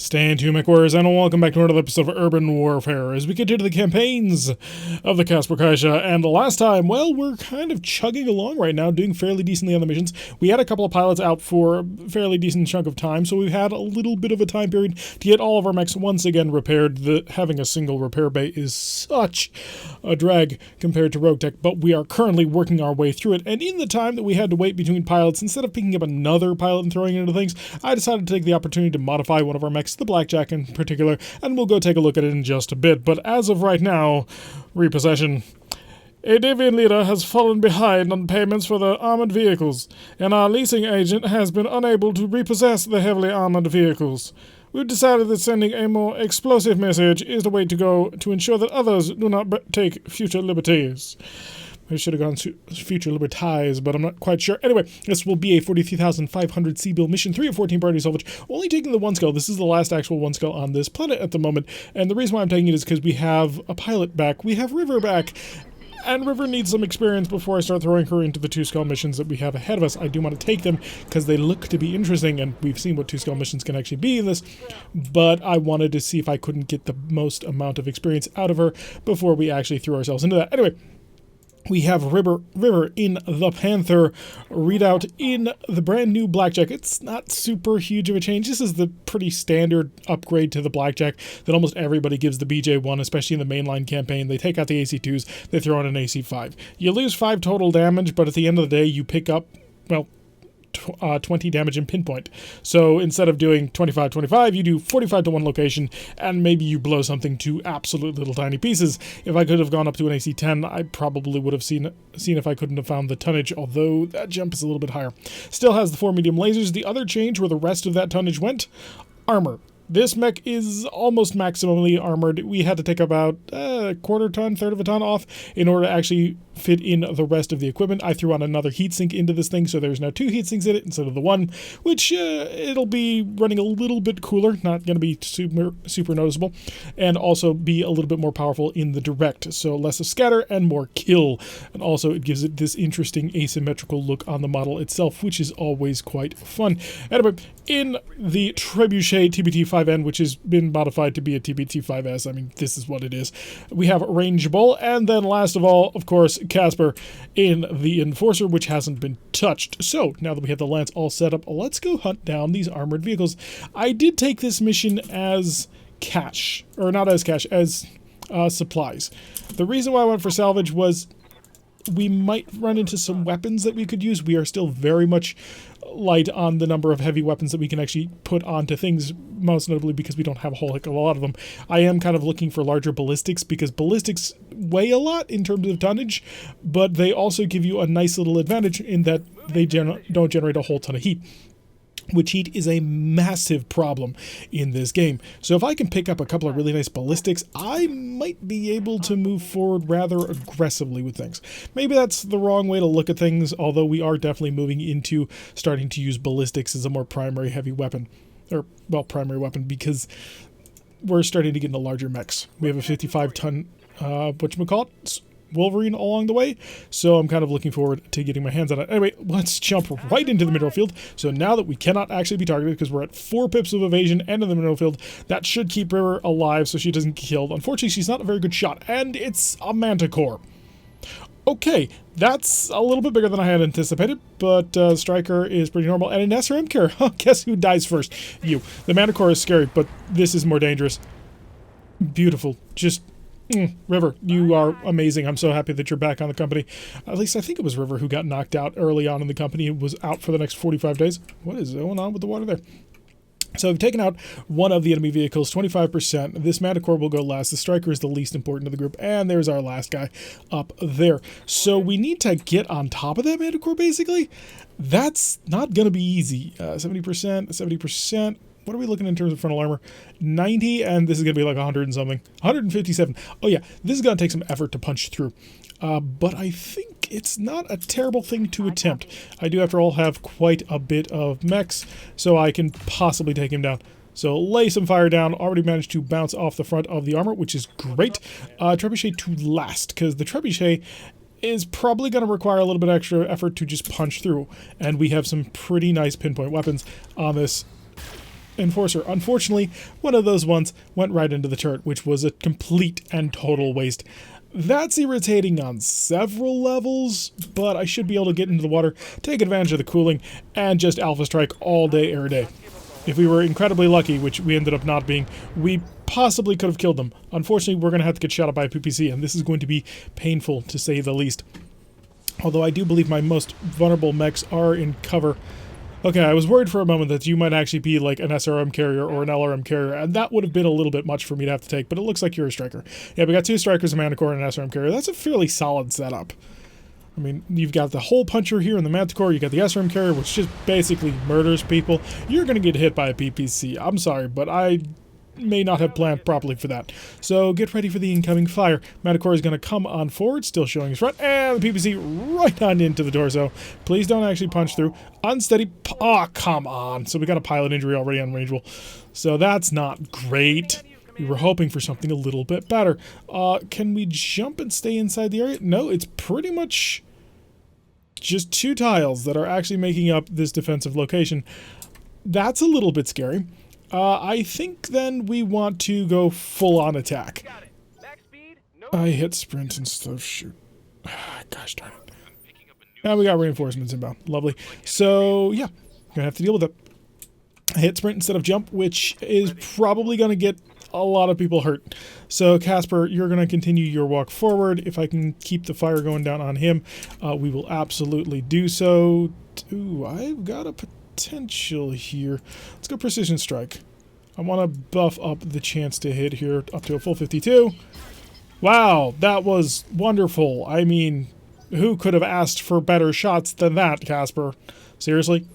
Stand to, McWarriors, and welcome back to another episode of Urban Warfare as we continue the campaigns of the Casper Kaisha. And the last time, well, we're kind of chugging along right now, doing fairly decently on the missions. We had a couple of pilots out for a fairly decent chunk of time, so we've had a little bit of a time period to get all of our mechs once again repaired. Having a single repair bay is such a drag compared to LosTech, but we are currently working our way through it. And in the time that we had to wait between pilots, instead of picking up another pilot and throwing it into things, I decided to take the opportunity to modify one of our mechs, the Blackjack in particular, and we'll go take a look at it in just a bit. But as of right now, repossession. A Deviant leader has fallen behind on payments for the armored vehicles, and our leasing agent has been unable to repossess the heavily armored vehicles. We've decided that sending a more explosive message is the way to go to ensure that others do not take future liberties. I should have gone to future liberties, but I'm not quite sure. Anyway, this will be a 43,500 C-bill mission, 3 of 14 priority salvage, only taking the 1 skull. This is the last actual 1 skull on this planet at the moment, and the reason why I'm taking it is because we have a pilot back, we have River back, and River needs some experience before I start throwing her into the 2 skull missions that we have ahead of us. I do want to take them because they look to be interesting, and we've seen what 2 skull missions can actually be in this, but I wanted to see if I couldn't get the most amount of experience out of her before we actually threw ourselves into that. Anyway, we have River in the Panther, Readout in the brand new Blackjack. It's not super huge of a change. This is the pretty standard upgrade to the Blackjack that almost everybody gives the BJ1, especially in the mainline campaign. They take out the AC2s, they throw in an AC5. You lose 5 total damage, but at the end of the day, you pick up, well, 20 damage in pinpoint. So instead of doing 25-25, you do 45 to one location, and maybe you blow something to absolute little tiny pieces. If I could have gone up to an AC10, I probably would have seen if I couldn't have found the tonnage, although that jump is a little bit higher. Still has the 4 medium lasers. The other change where the rest of that tonnage went, armor. This mech is almost maximally armored. We had to take about a quarter ton, third of a ton off in order to actually fit in the rest of the equipment. I threw on another heatsink into this thing, so there's now 2 heatsinks in it instead of the 1, which it'll be running a little bit cooler, not going to be super noticeable, and also be a little bit more powerful in the direct, so less of scatter and more kill. And also it gives it this interesting asymmetrical look on the model itself, which is always quite fun. Anyway, in the Trebuchet TBT-5N, which has been modified to be a TBT-5S, I mean, this is what it is, we have Range Bull, and then last of all, of course, Casper in the Enforcer, which hasn't been touched. So, now that we have the Lance all set up, let's go hunt down these armored vehicles. I did take this mission as cash, or not as cash, as supplies. The reason why I went for salvage was we might run into some weapons that we could use. We are still very much light on the number of heavy weapons that we can actually put onto things, most notably because we don't have a whole heck of a lot of them. I am kind of looking for larger ballistics because ballistics weigh a lot in terms of tonnage, but they also give you a nice little advantage in that they don't generate a whole ton of heat, which heat is a massive problem in this game. So if I can pick up a couple of really nice ballistics, I might be able to move forward rather aggressively with things. Maybe that's the wrong way to look at things, although we are definitely moving into starting to use ballistics as a more primary heavy weapon. Or, well, primary weapon, because we're starting to get into larger mechs. We have a 55-ton, whatchamacallit, Wolverine along the way, so I'm kind of looking forward to getting my hands on it. Anyway, let's jump right into the mineral field. So now that we cannot actually be targeted because we're at 4 pips of evasion and in the mineral field, that should keep River alive so she doesn't get killed. Unfortunately, she's not a very good shot, and it's a Manticore. Okay, that's a little bit bigger than I had anticipated, but Striker is pretty normal, and an SRM carrier. Guess who dies first? You. The Manticore is scary, but this is more dangerous. Beautiful. Just River, you are amazing. I'm so happy that you're back on the company. At least I think it was River who got knocked out early on in the company. It was out for the next 45 days. What is going on with the water there? So we've taken out one of the enemy vehicles, 25%. This Manticore will go last. The Striker is the least important to the group. And there's our last guy up there. So we need to get on top of that Manticore, basically. That's not going to be easy. 70%, 70%. What are we looking in terms of frontal armor? 90, and this is going to be like 100 and something. 157. Oh yeah, this is going to take some effort to punch through. But I think it's not a terrible thing to attempt. I do, after all, have quite a bit of mechs, so I can possibly take him down. So lay some fire down. Already managed to bounce off the front of the armor, which is great. Trebuchet to last, because the Trebuchet is probably going to require a little bit extra effort to just punch through. And we have some pretty nice pinpoint weapons on this Enforcer. Unfortunately, one of those ones went right into the turret, which was a complete and total waste. That's irritating on several levels, but I should be able to get into the water, take advantage of the cooling, and just Alpha Strike all day, every day. If we were incredibly lucky, which we ended up not being, we possibly could have killed them. Unfortunately, we're going to have to get shot at by a PPC, and this is going to be painful, to say the least. Although I do believe my most vulnerable mechs are in cover. Okay, I was worried for a moment that you might actually be like an SRM carrier or an LRM carrier, and that would have been a little bit much for me to have to take, but it looks like you're a striker. Yeah, we got 2 strikers, a Manticore, and an SRM carrier. That's a fairly solid setup. I mean, you've got the hole puncher here in the Manticore, you got the SRM carrier, which just basically murders people. You're going to get hit by a PPC. I'm sorry, but I may not have planned properly for that. So get ready for the incoming fire. Manticore is going to come on forward, still showing his front, and the PPC right on into the torso. Please don't actually punch through. Unsteady. Oh, come on. So we got a pilot injury already unrangeable. So that's not great. We were hoping for something a little bit better. Can we jump and stay inside the area? No, it's pretty much just 2 tiles that are actually making up this defensive location. That's a little bit scary. I think then we want to go full-on attack. I hit sprint instead of shoot. Gosh darn it. And we got reinforcements inbound. Lovely. So, yeah. Gonna have to deal with it. I hit sprint instead of jump, which is probably gonna get a lot of people hurt. So, Casper, you're gonna continue your walk forward. If I can keep the fire going down on him, we will absolutely do so. Ooh, I've got a potential here. Let's go precision strike. I want to buff up the chance to hit here up to a full 52. Wow, that was wonderful. I mean, who could have asked for better shots than that, Casper? Seriously?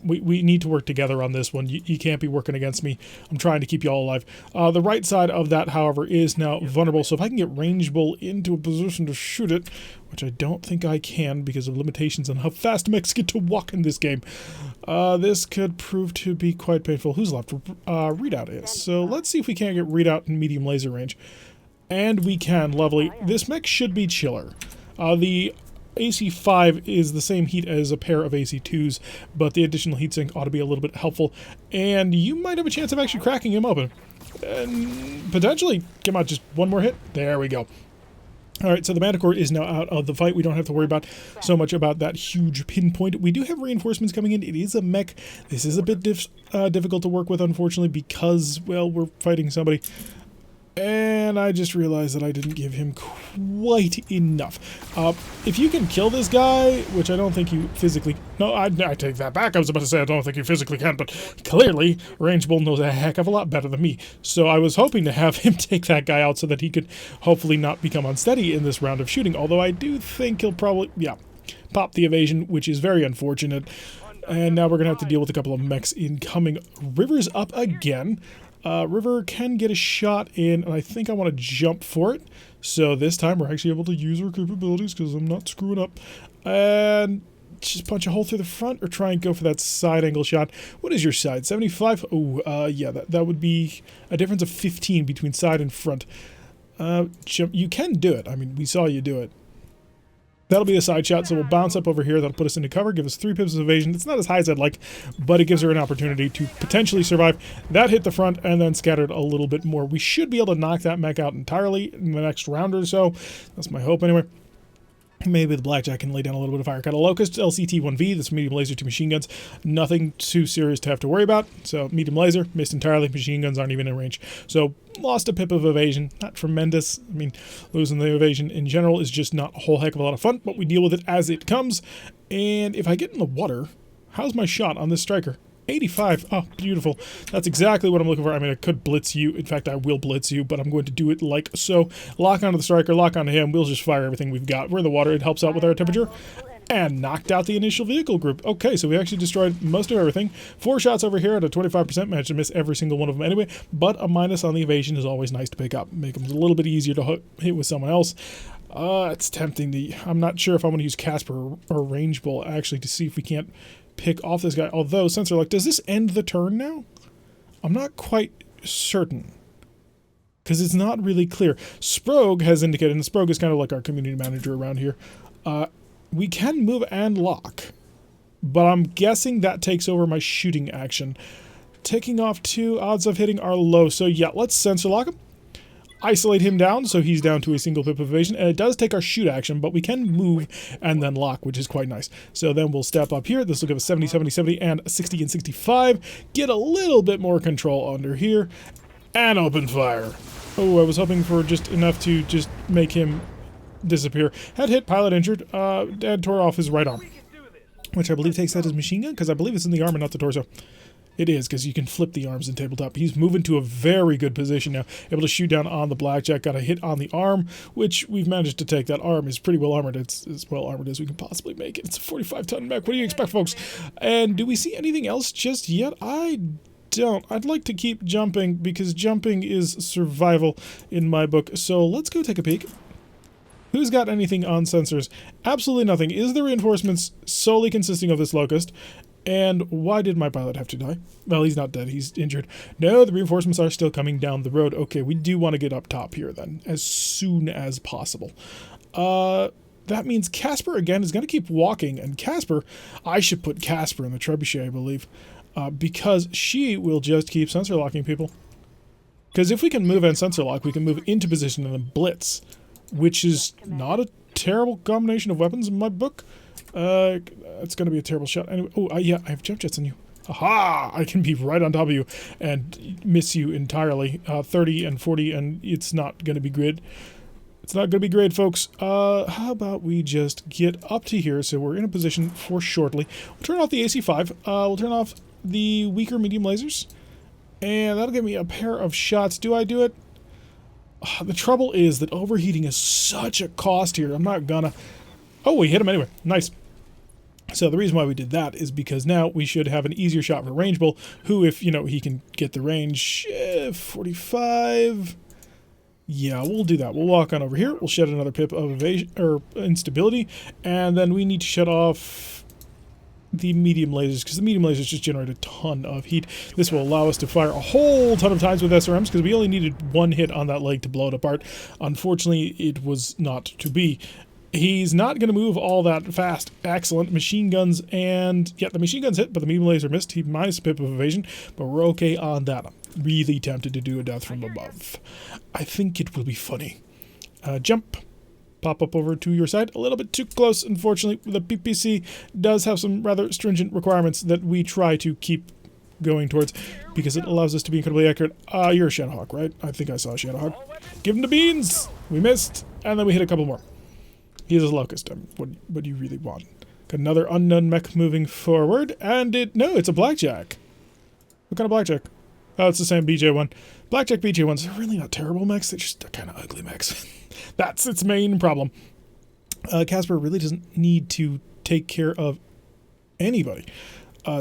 We need to work together on this one. You can't be working against me. I'm trying to keep you all alive. The right side of that, however, is now vulnerable. So if I can get rangeable into a position to shoot it, which I don't think I can because of limitations on how fast mechs get to walk in this game, this could prove to be quite painful. Who's left? Readout is. So let's see if we can't get Readout in medium laser range. And we can. Lovely. This mech should be chiller. The AC5 is the same heat as a pair of AC2s, but the additional heatsink ought to be a little bit helpful, and you might have a chance of actually cracking him open. And potentially, come on, just one more hit. There we go. Alright, so the Manticore is now out of the fight. We don't have to worry about so much about that huge pinpoint. We do have reinforcements coming in. It is a mech. This is a bit difficult to work with, unfortunately, because, well, we're fighting somebody. And I just realized that I didn't give him quite enough. If you can kill this guy, which I don't think you physically... No, I take that back. I was about to say I don't think you physically can, but clearly Rangeable knows a heck of a lot better than me. So I was hoping to have him take that guy out so that he could hopefully not become unsteady in this round of shooting. Although I do think he'll probably, yeah, pop the evasion, which is very unfortunate. And now we're going to have to deal with a couple of mechs incoming. River's up again. River can get a shot in, and I think I want to jump for it. So this time we're actually able to use our capabilities because I'm not screwing up. And just punch a hole through the front or try and go for that side angle shot. What is your side? 75? Oh, yeah, that would be a difference of 15 between side and front. Jump. You can do it. I mean, we saw you do it. That'll be a side shot, so we'll bounce up over here. That'll put us into cover, give us 3 pips of evasion. It's not as high as I'd like, but it gives her an opportunity to potentially survive. That hit the front and then scattered a little bit more. We should be able to knock that mech out entirely in the next round or so. That's my hope anyway. Maybe the Blackjack can lay down a little bit of fire. Got a Locust, LCT-1V, that's medium laser to machine guns. Nothing too serious to have to worry about. So medium laser, missed entirely. Machine guns aren't even in range. So lost a pip of evasion. Not tremendous. I mean, losing the evasion in general is just not a whole heck of a lot of fun, but we deal with it as it comes. And if I get in the water, how's my shot on this striker? 85. Oh, beautiful. That's exactly what I'm looking for. I mean, I could blitz you. In fact, I will blitz you, but I'm going to do it like so. Lock onto the striker, lock onto him. We'll just fire everything we've got. We're in the water. It helps out with our temperature. And knocked out the initial vehicle group. Okay, so we actually destroyed most of everything. 4 shots over here at a 25%. Managed to miss every single one of them anyway. But a minus on the evasion is always nice to pick up. Make them a little bit easier to hit with someone else. It's tempting to... I'm not sure if I'm going to use Casper or Rangeable, actually, to see if we can't pick off this guy. Although, sensor luck, does this end the turn now? I'm not quite certain, because it's not really clear. Sprogue has indicated, and Sprogue is kind of like our community manager around here, we can move and lock, but I'm guessing that takes over my shooting action. Taking off 2, odds of hitting are low. So yeah, let's sensor lock him. Isolate him down, so he's down to a single pip of evasion, and it does take our shoot action, but we can move and then lock, which is quite nice. So then we'll step up here. This will give us 70, 70, 70, and 60 and 65. Get a little bit more control under here, and open fire. Oh, I was hoping for just enough to just make him disappear. Head hit, pilot injured, and tore off his right arm, which I believe takes out his machine gun, because I believe it's in the arm and not the torso. It is, because you can flip the arms in tabletop. He's moving to a very good position now. Able to shoot down on the blackjack. Got a hit on the arm, which we've managed to take. That arm is pretty well armored. It's as well armored as we can possibly make it. It's a 45-ton mech. What do you expect, folks? And do we see anything else just yet? I don't. I'd like to keep jumping, because jumping is survival in my book. So let's go take a peek. Who's got anything on sensors? Absolutely nothing. Is the reinforcements solely consisting of this locust? And why did my pilot have to die? Well, he's not dead. He's injured. No, the reinforcements are still coming down the road. Okay, we do want to get up top here then, as soon as possible. That means Casper, again, is going to keep walking. And Casper, I should put Casper in the trebuchet, I believe, because she will just keep sensor locking people. Because if we can move and sensor lock, we can move into position and then blitz, which is not a terrible combination of weapons in my book. It's going to be a terrible shot. Anyway, yeah, I have jump jets on you. Aha! I can be right on top of you and miss you entirely. 30 and 40, and it's not going to be great. It's not going to be great, folks. How about we just get up to here so we're in a position for shortly. We'll turn off the AC-5. We'll turn off the weaker medium lasers. And that'll give me a pair of shots. Do I do it? The trouble is that overheating is such a cost here. I'm not gonna... Oh, we hit him anyway. Nice. So the reason why we did that is because now we should have an easier shot for Range Bull, who, if, you know, he can get the range, 45... Yeah, we'll do that. We'll walk on over here. We'll shed another pip of evasion, or instability, and then we need to shut off the medium lasers, because the medium lasers just generate a ton of heat. This will allow us to fire a whole ton of times with SRMs, because we only needed one hit on that leg to blow it apart. Unfortunately, it was not to be. He's not going to move all that fast. Excellent. Machine guns, and yeah, the machine guns hit, but the medium laser missed. He minus a pip of evasion, but we're okay on that. I'm really tempted to do a death from above. I think it will be funny. Jump. Pop up over to your side. A little bit too close, unfortunately. The PPC does have some rather stringent requirements that we try to keep going towards, because it allows us to be incredibly accurate. You're a Shadowhawk, right? I think I saw a Shadowhawk. Give him the beans! We missed, and then we hit a couple more. He's a locust. What do you really want? Got another unknown mech moving forward, and no, it's a blackjack. What kind of blackjack? Oh, it's the same BJ one. Blackjack BJ ones are really not terrible mechs. They're just kind of ugly mechs. That's its main problem. Casper really doesn't need to take care of anybody.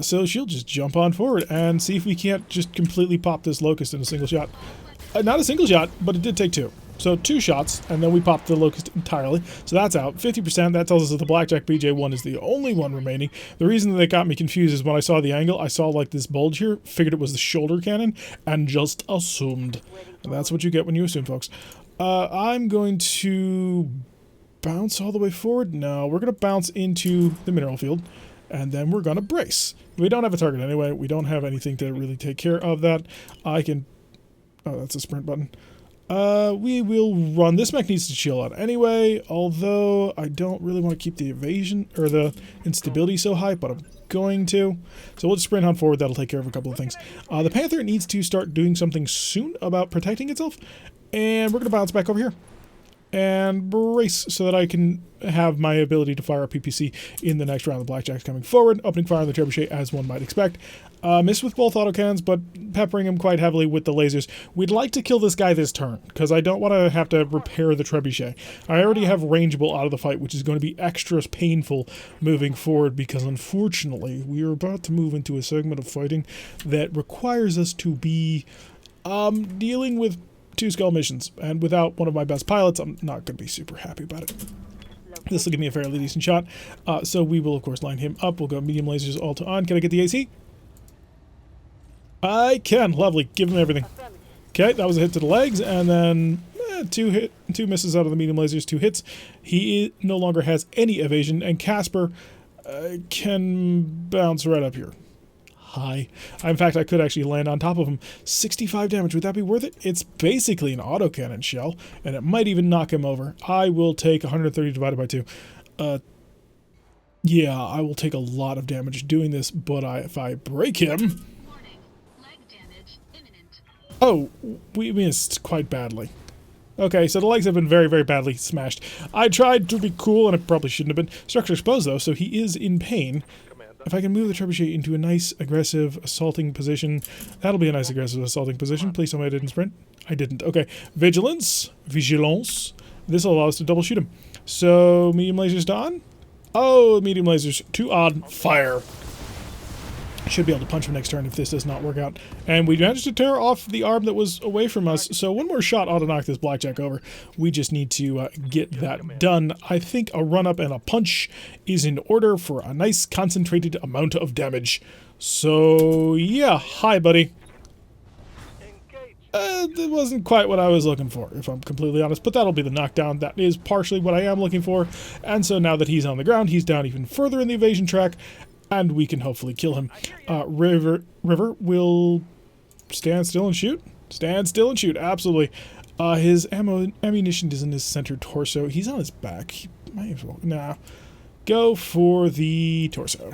So she'll just jump on forward and see if we can't just completely pop this locust in a single shot. Not a single shot, but it did take two. So 2 shots, and then we popped the locust entirely. So that's out. 50%, that tells us that the blackjack BJ1 is the only one remaining. The reason that got me confused is when I saw the angle, I saw like this bulge here, figured it was the shoulder cannon, and just assumed. And that's what you get when you assume, folks. I'm going to bounce all the way forward. No, we're going to bounce into the mineral field, and then we're going to brace. We don't have a target anyway. We don't have anything to really take care of that. I can... Oh, that's a sprint button. We will run. This mech needs to chill out anyway, although I don't really want to keep the evasion, or the instability so high, but I'm going to. So we'll just sprint on forward. That'll take care of a couple of things. The Panther needs to start doing something soon about protecting itself, and we're going to bounce back over here and brace so that I can have my ability to fire a PPC in the next round. The blackjack's coming forward, opening fire on the trebuchet as one might expect. Miss with both autocannons, but peppering him quite heavily with the lasers. We'd like to kill this guy this turn, because I don't want to have to repair the trebuchet. I already have rangeable out of the fight, which is going to be extra painful moving forward, because unfortunately we are about to move into a segment of fighting that requires us to be dealing with 2 skull missions, and without one of my best pilots, I'm not going to be super happy about it. This will give me a fairly decent shot, so we will of course line him up. We'll go medium lasers all to on. Can I get the AC? I can. Lovely. Give him everything. Okay, that was a hit to the legs, and then 2 misses out of the medium lasers, 2 hits. He no longer has any evasion, and Casper can bounce right up here. high. In fact, I could actually land on top of him. 65 damage. Would that be worth it? It's basically an autocannon shell, and it might even knock him over. I will take 130 divided by 2. Yeah, I will take a lot of damage doing this, but if I break him... Oh, we missed quite badly. Okay, so the legs have been very, very badly smashed. I tried to be cool, and it probably shouldn't have been. Structure exposed, though, so he is in pain. If I can move the trebuchet into a nice, aggressive, assaulting position, that'll be a nice, aggressive, assaulting position. Please tell me I didn't sprint. I didn't. Okay, vigilance. This will allow us to double shoot him. So, medium lasers to on. Oh, medium lasers to on. Fire. Should be able to punch him next turn if this does not work out. And we managed to tear off the arm that was away from us, so one more shot ought to knock this blackjack over. We just need to get that done. I think a run-up and a punch is in order for a nice concentrated amount of damage. So, yeah. Hi, buddy. That wasn't quite what I was looking for, if I'm completely honest, but that'll be the knockdown. That is partially what I am looking for. And so now that he's on the ground, he's down even further in the evasion track, and we can hopefully kill him. River will stand still and shoot. Stand still and shoot, absolutely. His ammunition is in his center torso. He's on his back. He might as well... Nah. Go for the torso.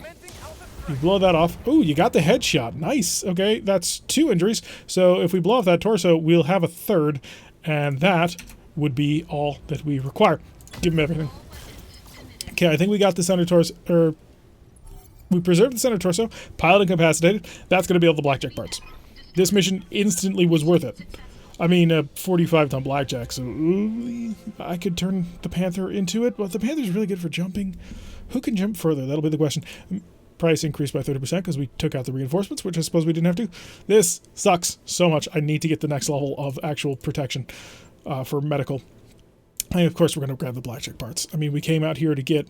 You blow that off. Oh, you got the headshot. Nice. Okay, that's 2 injuries. So if we blow off that torso, we'll have a third, and that would be all that we require. Give him everything. Okay, I think we got the center torso... We preserved the center torso, pilot incapacitated. That's going to be all the blackjack parts. This mission instantly was worth it. I mean, a 45-ton blackjack, so I could turn the Panther into it, but the Panther's really good for jumping. Who can jump further? That'll be the question. Price increased by 30% because we took out the reinforcements, which I suppose we didn't have to. This sucks so much. I need to get the next level of actual protection for medical. And, of course, we're going to grab the blackjack parts. I mean, we came out here to get,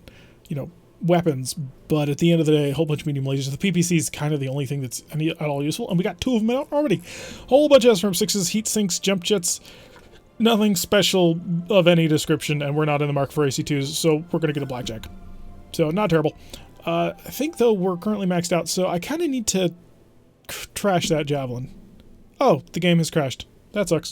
you know, weapons, but at the end of the day, a whole bunch of medium lasers. The PPC is kind of the only thing that's at all useful, and we got 2 of them out already. Whole bunch of SRM-6s, heat sinks, jump jets, nothing special of any description, and we're not in the market for AC2s, so we're going to get a blackjack. So, not terrible. I think, though, we're currently maxed out, so I kind of need to trash that javelin. Oh, the game has crashed. That sucks.